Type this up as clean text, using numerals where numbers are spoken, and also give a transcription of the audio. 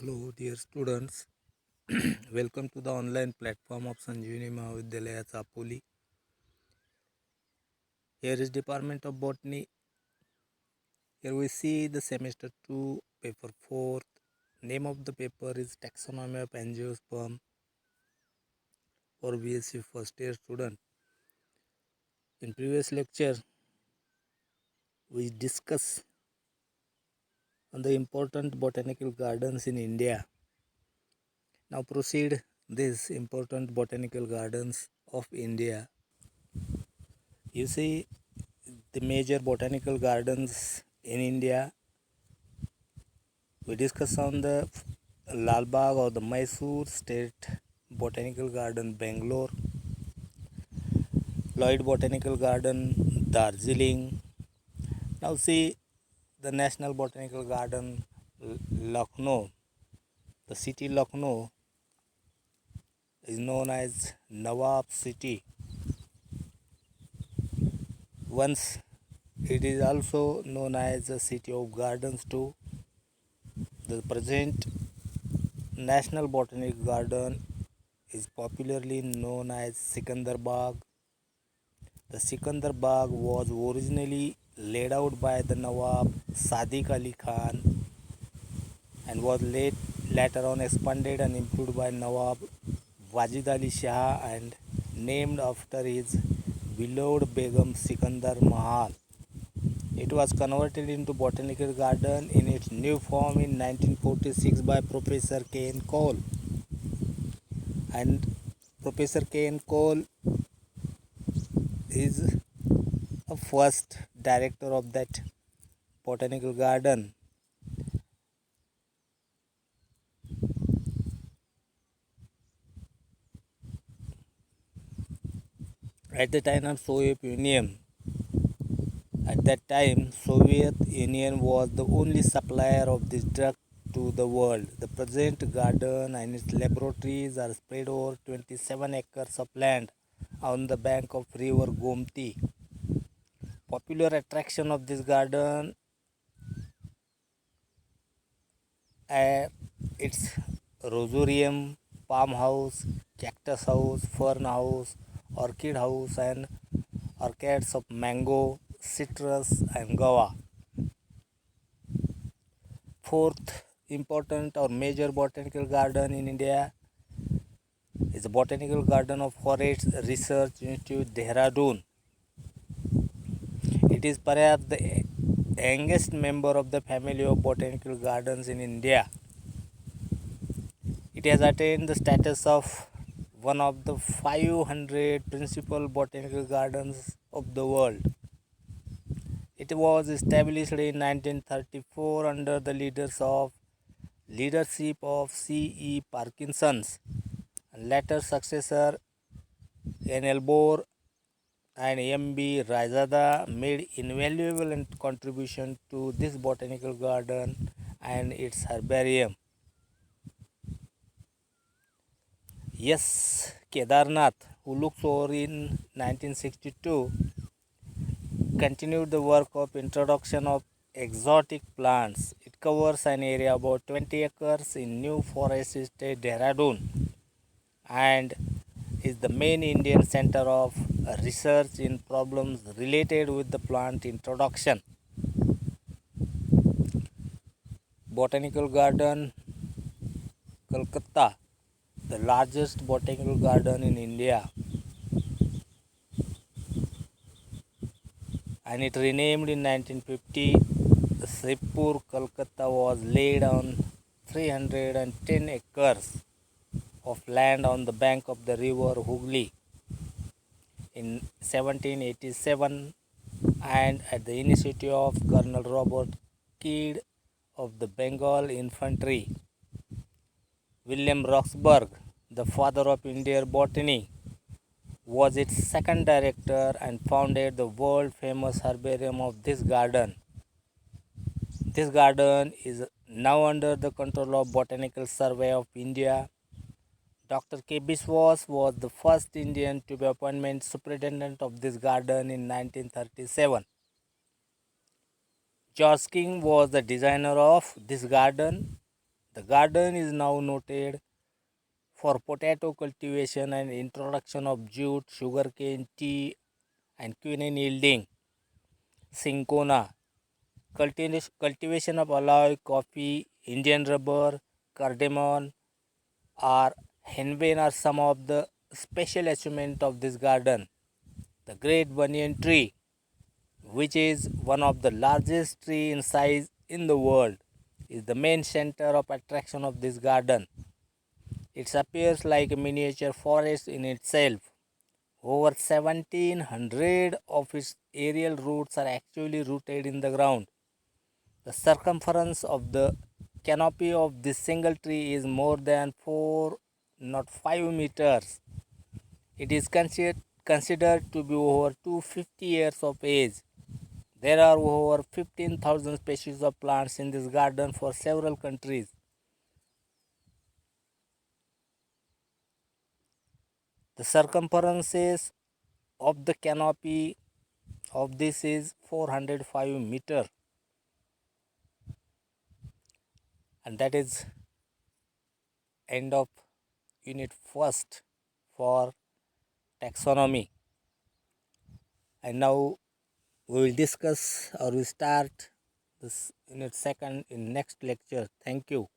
Hello, dear students. Welcome to the online platform of Sanjeevani Mahavidyalaya Chapoli. Here is Department of Botany. Here we see the semester 2, paper 4. Name of the paper is Taxonomy of Angiosperm for BSc first year student. In previous lecture, we discuss on the important botanical gardens in India. Now proceed these important botanical gardens of India. You see the major botanical gardens in India. We discuss on the Lal Bagh or the Mysore State Botanical Garden, Bangalore, Lloyd Botanical Garden, Darjeeling. Now see the National Botanical Garden, Lucknow. The city Lucknow is known as Nawab City. Once it is also known as the City of Gardens too. The present National Botanical Garden is popularly known as Sikandar Bagh. The Sikandar Bagh was originally laid out by the Nawab Sadiq Ali Khan and was later on expanded and improved by Nawab Wajid Ali Shah and named after his beloved Begum Sikandar Mahal. It was converted into botanical garden in its new form in 1946 by Professor K. N. Cole. And Professor K. N. Cole is a first director of that botanical garden. At the time of Soviet Union, Soviet Union was the only supplier of this drug to the world. The present garden and its laboratories are spread over 27 acres of land on the bank of river Gomti. Popular attraction of this garden are its rosarium, palm house, cactus house, fern house, orchid house and orchids of mango, citrus and guava. Fourth important or major botanical garden in India is the Botanical Garden of Forest Research Institute, Dehradun. It is perhaps the youngest member of the family of botanical gardens in India. It has attained the status of one of the 500 principal botanical gardens of the world. It was established in 1934 under the leadership of C.E. Parkinson's and later successor N.L. Bohr and M.B. Raizada made invaluable contribution to this botanical garden and its herbarium. S. Kedarnath, who looks over in 1962, continued the work of introduction of exotic plants. It covers an area about 20 acres in New Forest Estate, Dehradun, and is the main Indian center of research in problems related with the plant introduction. Botanical Garden, Kolkata, the largest botanical garden in India, and it renamed in 1950. The Sripur, Kolkata was laid on 310 acres of land on the bank of the river Hooghly in 1787 and at the initiative of Colonel Robert Kidd of the Bengal Infantry. William Roxburgh, the father of Indian botany, was its second director and founded the world famous herbarium of this garden. This garden is now under the control of Botanical Survey of India. Dr. K. Biswas was the first Indian to be appointed superintendent of this garden in 1937. George King was the designer of this garden. The garden is now noted for potato cultivation and introduction of jute, sugarcane, tea, and quinine yielding cinchona. Cultivation of alloy, coffee, Indian rubber, cardamom, or henbane are some of the special achievements of this garden. The Great Banyan Tree, which is one of the largest tree in size in the world, is the main center of attraction of this garden. It appears like a miniature forest in itself. Over 1700 of its aerial roots are actually rooted in the ground. The circumference of the canopy of this single tree is more than 4, not 5 meters. It is considered to be over 250 years of age. There are over 15,000 species of plants in this garden for several countries. The circumference of the canopy of this is 405 meter, and that is end of unit first for taxonomy. And now we will discuss or we start this unit second in next lecture. Thank you.